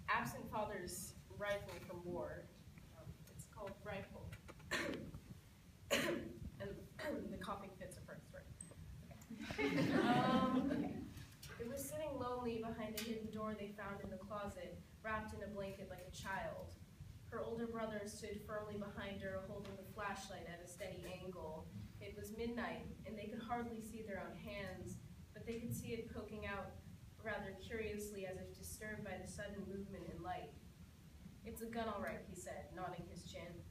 absent father's rifle from war. It's called Rifle. And the coughing fits are first, right? Okay. It was sitting lonely behind a hidden door they found in the closet, wrapped in a blanket like a child. Her older brother stood firmly behind her, holding the flashlight at a steady angle. It was midnight, and they could hardly see their own hands, but they could see it poking out rather curiously as if disturbed by the sudden movement in light. "It's a gun, all right," he said, nodding his chin.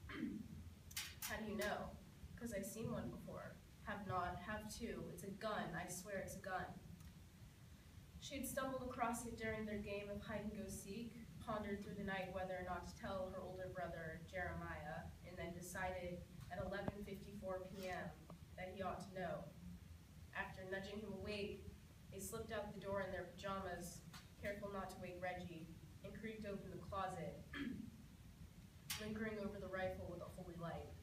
"How do you know?" "'Cause I've seen one before." "Have not, have two. It's a gun, I swear it's a gun." She had stumbled across it during their game of hide-and-go-seek, pondered through the night whether or not to tell her older brother, Jeremiah, and then decided at 11:54 p.m. that he ought to know. After nudging him awake, they slipped out the door in their pajamas, careful not to wake Reggie, and creaked open the closet, lingering over the rifle with a holy light.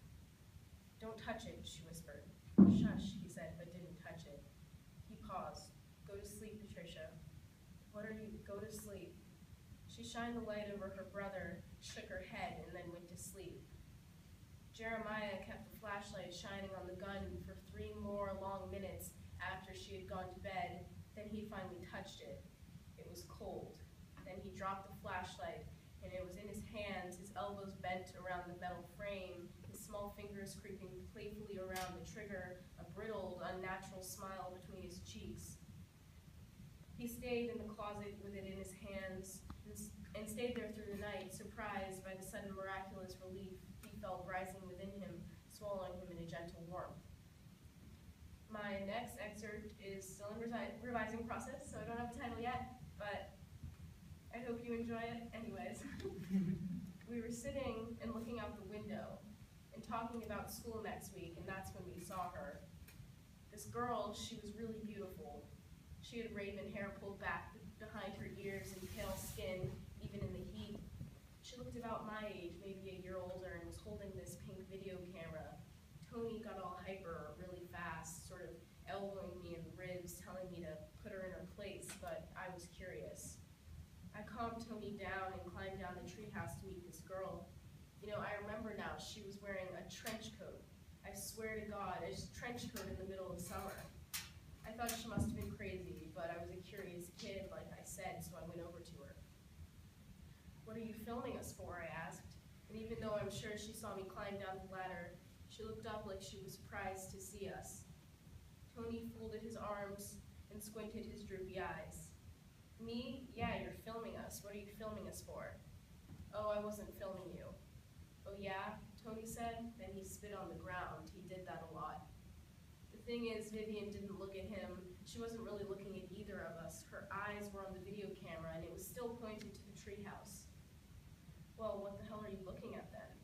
"Don't touch it," she whispered. "Shush," he said, but didn't touch it. He paused. "Go to sleep, Patricia." "What are you? Go to sleep." She shined the light over her brother, shook her head, and then went to sleep. Jeremiah kept the flashlight shining on the gun for 3 more long minutes after she had gone to bed. Then he finally touched it. It was cold. Then he dropped the flashlight, and it was in his hands, his elbows bent around the metal frame, his small fingers creeping playfully around the trigger, a brittled, unnatural smile between his cheeks. He stayed in the closet with it in his hands, and stayed there through the night, surprised by the sudden miraculous relief he felt rising within him, swallowing him in a gentle warmth. My next excerpt is still in revising process, so I don't have a title yet, but I hope you enjoy it anyways. We were sitting and looking out the window and talking about school next week, and that's when we saw her. This girl, she was really beautiful. She had raven hair pulled back behind her ears and pale skin, even in the heat. She looked about my age, maybe a year older, and was holding this pink video camera. Tony got all hyper really fast, sort of elbowing me in the ribs, telling me to put her in her place, but I was curious. I calmed Tony down and climbed down the treehouse to meet this girl. You know, I remember now, she was wearing a trench coat. I swear to God, a trench coat in the middle of summer. I thought she must have been crazy, but I was a curious kid, like I said, so I went over to her. "What are you filming us for?" I asked, and even though I'm sure she saw me climb down the ladder, she looked up like she was surprised to see us. Tony folded his arms and squinted his droopy eyes. "Me? Yeah, you're filming us. What are you filming us for?" "Oh, I wasn't filming you." "Oh yeah?" Tony said. Then he spit on the ground. He did that a lot. The thing is, Vivian didn't look at him. She wasn't really looking at either of us. Her eyes were on the video camera, and it was still pointed to the treehouse. "Well, what the hell are you looking at then?"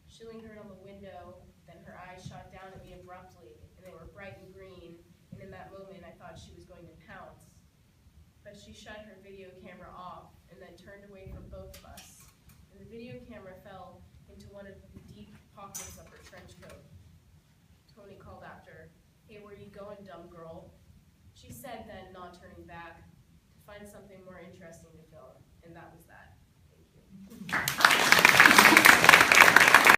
She lingered on the window, then her eyes shot down at me abruptly, and they were bright and green, and in that moment I thought she was going to pounce. But she shut her video camera off, and then turned away from both of us, and the video camera fell into one of the deep pockets of her trench coat. Tony called after, "Hey, where you going, dumb girl?" She said then, not turning back, "To find something more interesting